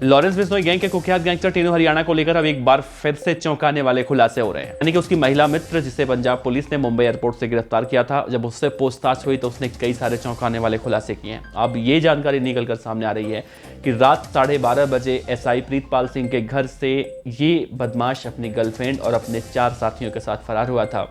Lawrence Bishnoi gang के कुख्यात gangster Tinu Haryana को लेकर अब एक बार फिर से चौंकाने वाले खुलासे हो रहे हैं। यानी कि उसकी महिला मित्र, जिसे पंजाब पुलिस ने मुंबई एयरपोर्ट से गिरफ्तार किया था, जब उससे पूछताछ हुई तो उसने कई सारे चौंकाने वाले खुलासे किए हैं। अब ये जानकारी निकलकर सामने आ रही है कि रात 12:30 बजे एसआई प्रीतपाल सिंह के घर से ये बदमाश अपनी गर्लफ्रेंड और अपने 4 साथियों के साथ फरार हुआ था।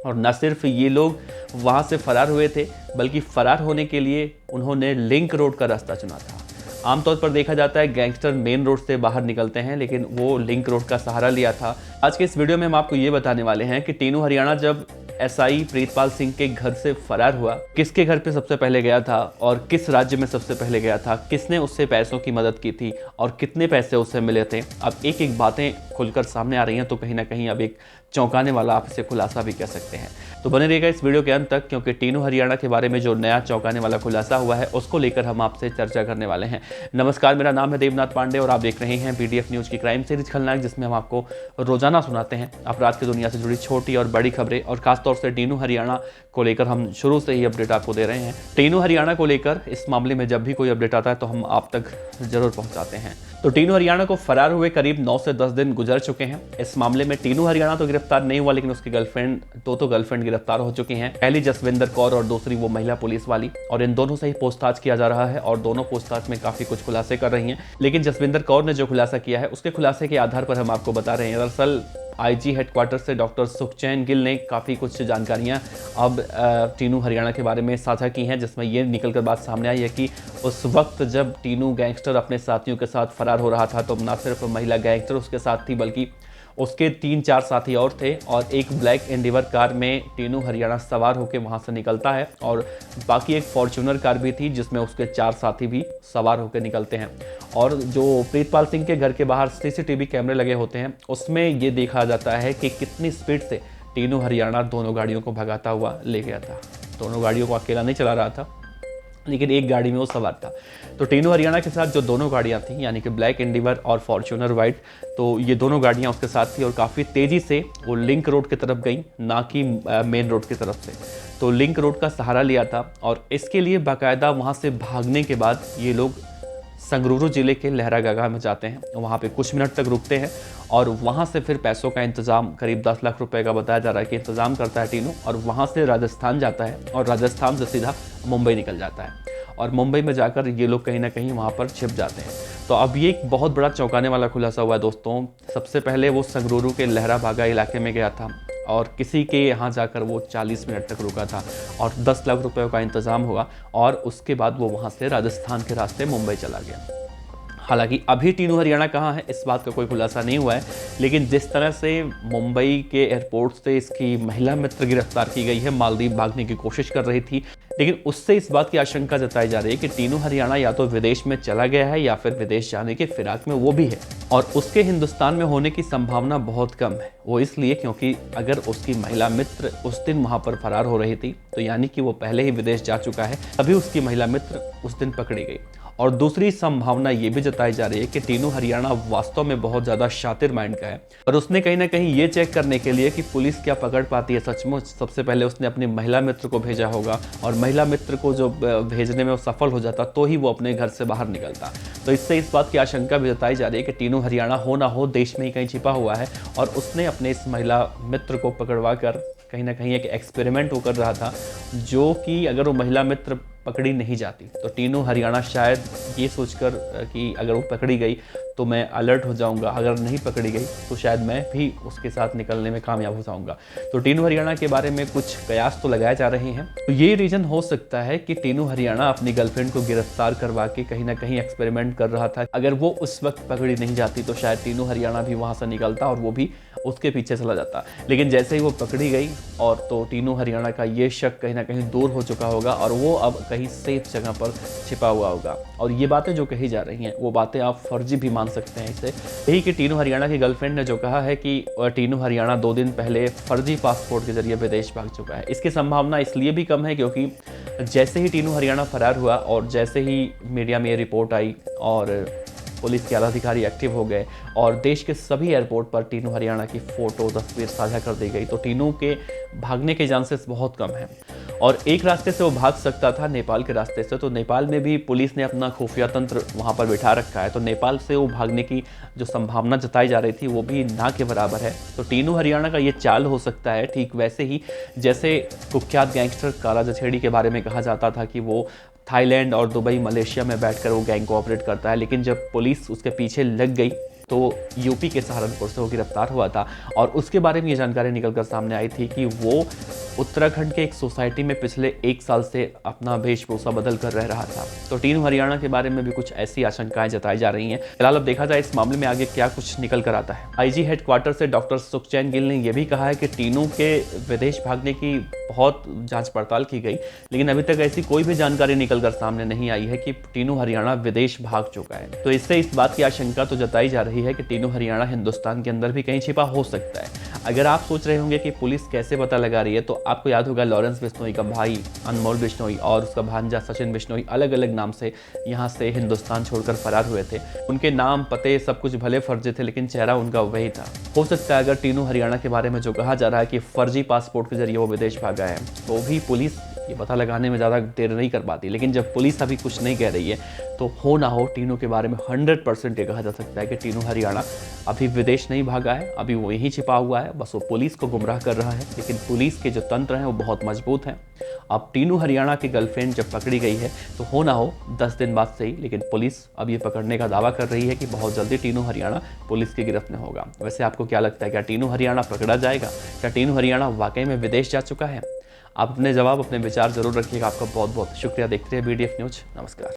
और न सिर्फ ये लोग वहाँ से फरार हुए थे, बल्कि फरार होने के लिए उन्होंने लिंक रोड का रास्ता चुना था। आमतौर पर देखा जाता है गैंगस्टर मेन रोड से बाहर निकलते हैं, लेकिन वो लिंक रोड का सहारा लिया था। आज के इस वीडियो में हम आपको ये बताने वाले हैं कि टीनू हरियाणा जब एसआई प्रीतपाल सिंह के घर से फरार हुआ, किसके घर पे सबसे पहले गया था और किस राज्य में सबसे पहले गया था, किसने उससे पैसों की मदद की थी और कितने पैसे उससे मिले थे। अब एक एक बातें खुलकर सामने आ रही हैं, तो कहीं ना कहीं अब एक चौंकाने वाला आप इसे खुलासा भी कह सकते हैं। तो बने रहिएगा इस वीडियो के अंत तक, क्योंकि टीनू हरियाणा के बारे में जो नया चौंकाने वाला खुलासा हुआ है उसको लेकर हम आपसे चर्चा करने वाले हैं। नमस्कार, मेरा नाम है देवनाथ पांडे और आप देख रहे हैं पीडीएफ न्यूज की क्राइम सीरीज खलनायक, जिसमें हम आपको रोजाना सुनाते हैं अपराध की दुनिया से जुड़ी छोटी और बड़ी खबरें। और खासतौर से टीनू हरियाणा को लेकर हम शुरू से ही अपडेट आपको दे रहे हैं। टीनू हरियाणा को लेकर इस मामले में जब भी कोई अपडेट आता है तो हम आप तक जरूर पहुंचाते हैं। तो टीनू हरियाणा को फरार हुए करीब 9 से 10 दिन गुजर चुके हैं। इस मामले में टीनू हरियाणा तो गिरफ्तार नहीं हुआ, लेकिन उसकी गर्लफ्रेंड, दो गर्लफ्रेंड गिरफ्तार हो चुकी हैं। पहली जसविंदर कौर और दूसरी वो महिला पुलिस वाली, और इन दोनों से ही पूछताछ किया जा रहा है और दोनों पूछताछ में काफी कुछ खुलासे कर रही हैं। लेकिन जसविंदर कौर ने जो खुलासा किया है उसके खुलासे के आधार पर हम आपको बता रहे हैं। दरअसल आईजी हेडक्वार्टर से डॉक्टर सुखचैन गिल ने काफ़ी कुछ जानकारियां अब टीनू हरियाणा के बारे में साझा की हैं, जिसमें ये निकलकर बात सामने आई है कि उस वक्त जब टीनू गैंगस्टर अपने साथियों के साथ फरार हो रहा था तो न सिर्फ महिला गैंगस्टर उसके साथ थी, बल्कि उसके 3-4 साथी और थे। और एक ब्लैक एंडीवर कार में टीनू हरियाणा सवार होकर वहां से निकलता है, और बाकी एक फॉर्च्यूनर कार भी थी जिसमें उसके 4 साथी भी सवार होकर निकलते हैं। और जो प्रीतपाल सिंह के घर के बाहर सीसीटीवी कैमरे लगे होते हैं उसमें ये देखा जाता है कि कितनी स्पीड से टीनू हरियाणा दोनों गाड़ियों को भगाता हुआ ले गया था। दोनों गाड़ियों को अकेला नहीं चला रहा था, लेकिन एक गाड़ी में वो सवार था। तो टीनू हरियाणा के साथ जो दोनों गाड़ियां थी, यानी कि ब्लैक एंडीवर और फॉर्च्यूनर वाइट, तो ये दोनों गाड़ियां उसके साथ थी और काफ़ी तेज़ी से वो लिंक रोड की तरफ गई, ना कि मेन रोड की तरफ से। तो लिंक रोड का सहारा लिया था और इसके लिए बाकायदा वहाँ से भागने के बाद ये लोग संगरूर जिले के लहरागागा में जाते हैं। वहाँ पे कुछ मिनट तक रुकते हैं और वहाँ से फिर पैसों का इंतजाम, करीब 10 लाख रुपए का बताया जा रहा है कि इंतजाम करता है टीनू, और वहाँ से राजस्थान जाता है और राजस्थान से सीधा मुंबई निकल जाता है। और मुंबई में जाकर ये लोग कहीं ना कहीं वहाँ पर छिप जाते हैं। तो अब ये एक बहुत बड़ा चौंकाने वाला खुलासा हुआ है दोस्तों। सबसे पहले वो संगरूर के लहरागागा इलाके में गया था और किसी के यहाँ जाकर वो 40 मिनट तक रुका था और 10 लाख रुपए का इंतजाम हुआ, और उसके बाद वो वहाँ से राजस्थान के रास्ते मुंबई चला गया। हालांकि अभी टीनू हरियाणा कहाँ है इस बात का कोई खुलासा नहीं हुआ है, लेकिन जिस तरह से मुंबई के एयरपोर्ट से इसकी महिला मित्र गिरफ्तार की गई है, मालदीव भागने की कोशिश कर रही थी, लेकिन उससे इस बात की आशंका जताई जा रही है कि टीनू हरियाणा या तो विदेश में चला गया है या फिर विदेश जाने के फिराक में वो भी है। और उसके हिंदुस्तान में होने की संभावना बहुत कम है। वो इसलिए क्योंकि अगर उसकी महिला मित्र उस दिन वहां पर फरार हो रही थी तो यानी कि वो पहले ही विदेश जा चुका है, तभी उसकी महिला मित्र उस दिन पकड़ी गई। और दूसरी संभावना ये भी जताई जा रही है कि टीनू हरियाणा वास्तव में बहुत ज़्यादा शातिर माइंड का है और उसने कहीं ना कहीं ये चेक करने के लिए कि पुलिस क्या पकड़ पाती है सचमुच, सबसे पहले उसने अपनी महिला मित्र को भेजा होगा, और महिला मित्र को जो भेजने में वो सफल हो जाता तो ही वो अपने घर से बाहर निकलता। तो इससे इस बात की आशंका भी जताई जा रही है कि टीनू हरियाणा हो ना हो देश में ही कहीं छिपा हुआ है और उसने अपने इस महिला मित्र को पकड़वा कर कहीं ना कहीं एक एक्सपेरिमेंट वो कर रहा था, जो कि अगर वो महिला मित्र पकड़ी नहीं जाती तो टीनू हरियाणा शायद ये सोचकर कि अगर वो पकड़ी गई तो मैं अलर्ट हो जाऊंगा, अगर नहीं पकड़ी गई तो शायद मैं भी उसके साथ निकलने में कामयाब हो जाऊंगा। तो टीनू हरियाणा के बारे में कुछ कयास तो लगाए जा रहे हैं। तो ये रीजन हो सकता है कि टीनू हरियाणा अपनी गर्लफ्रेंड को गिरफ्तार करवा के कहीं ना कहीं एक्सपेरिमेंट कर रहा था। अगर वो उस वक्त पकड़ी नहीं जाती तो शायद टीनू हरियाणा भी वहां से निकलता और वो भी उसके पीछे चला जाता। लेकिन जैसे ही वो पकड़ी गई और तो टीनू हरियाणा का ये शक कहीं ना कहीं दूर हो चुका होगा और वो अब कहीं सेफ जगह पर छिपा हुआ होगा। और ये बातें जो कही जा रही हैं वो बातें आप फर्जी भी मान सकते हैं इसे। यही कि टीनू हरियाणा की गर्लफ्रेंड ने जो कहा है कि टीनू हरियाणा 2 दिन पहले फर्जी पासपोर्ट के जरिए विदेश भाग चुका है। इसकी संभावना इसलिए भी कम है क्योंकि जैसे ही टीनू हरियाणा फरार हुआ और जैसे ही मीडिया में ये रिपोर्ट आई और पुलिस के आला अधिकारी एक्टिव हो गए और देश के सभी एयरपोर्ट पर टीनू हरियाणा की फ़ोटो तस्वीर साझा कर दी गई, तो टीनू के भागने के चांसेस बहुत कम हैं। और एक रास्ते से वो भाग सकता था, नेपाल के रास्ते से। तो नेपाल में भी पुलिस ने अपना खुफिया तंत्र वहाँ पर बिठा रखा है, तो नेपाल से वो भागने की जो संभावना जताई जा रही थी वो भी ना के बराबर है। तो टीनू हरियाणा का ये चाल हो सकता है, ठीक वैसे ही जैसे कुख्यात गैंगस्टर काला जछेड़ी के बारे में कहा जाता था कि वो थाईलैंड और दुबई, मलेशिया में बैठकर वो गैंग को ऑपरेट करता है, लेकिन जब पुलिस उसके पीछे लग गई तो यूपी के सहारनपुर से वो गिरफ्तार हुआ था। और उसके बारे में ये जानकारी निकलकर सामने आई थी कि वो उत्तराखंड के एक सोसाइटी में पिछले 1 साल से अपना वेशभूषा बदल कर रह रहा था। तो टीनू हरियाणा के बारे में भी कुछ ऐसी आशंकाएं जताई जा रही हैं। फिलहाल अब देखा जाए इस मामले में आगे क्या कुछ निकल कर आता है। आईजी हेडक्वार्टर से डॉक्टर सुखचैन गिल ने यह भी कहा है कि टीनू के विदेश भागने की बहुत जांच पड़ताल की गई, लेकिन अभी तक ऐसी कोई भी जानकारी निकलकर सामने नहीं आई है कि टीनू हरियाणा विदेश भाग चुका है। तो इससे इस बात की आशंका तो जताई जा रही है कि टीनू हरियाणा हिंदुस्तान के अंदर भी कहीं छिपा हो सकता है। अगर आप सोच रहे होंगे कि पुलिस कैसे पता लगा रही है, तो आपको याद होगा लॉरेंस बिश्नोई का भाई अनमोल बिश्नोई और उसका भांजा सचिन बिश्नोई अलग अलग नाम से यहाँ से हिंदुस्तान छोड़कर फरार हुए थे। उनके नाम, पते सब कुछ भले फर्जी थे, लेकिन चेहरा उनका वही था। हो सकता है अगर टीनू हरियाणा के बारे में जो कहा जा रहा है कि फर्जी पासपोर्ट के जरिए वो विदेश भागा है, तो भी पुलिस ये पता लगाने में ज़्यादा देर नहीं कर पाती। लेकिन जब पुलिस अभी कुछ नहीं कह रही है, तो हो ना हो टीनू के बारे में 100% ये कहा जा सकता है कि टीनू हरियाणा अभी विदेश नहीं भागा है, अभी वो यहीं छिपा हुआ है, बस वो पुलिस को गुमराह कर रहा है। लेकिन पुलिस के जो तंत्र हैं वो बहुत मजबूत हैं। अब टीनू हरियाणा की गर्लफ्रेंड जब पकड़ी गई है, तो हो ना हो 10 दिन बाद से ही, लेकिन पुलिस अब ये पकड़ने का दावा कर रही है कि बहुत जल्दी टीनू हरियाणा पुलिस की गिरफ्त में होगा। वैसे आपको क्या लगता है, क्या टीनू हरियाणा पकड़ा जाएगा? क्या टीनू हरियाणा वाकई में विदेश जा चुका है? आप अपने जवाब, अपने विचार जरूर रखिएगा। आपका बहुत बहुत शुक्रिया। देखते रहिए BDF न्यूज। नमस्कार।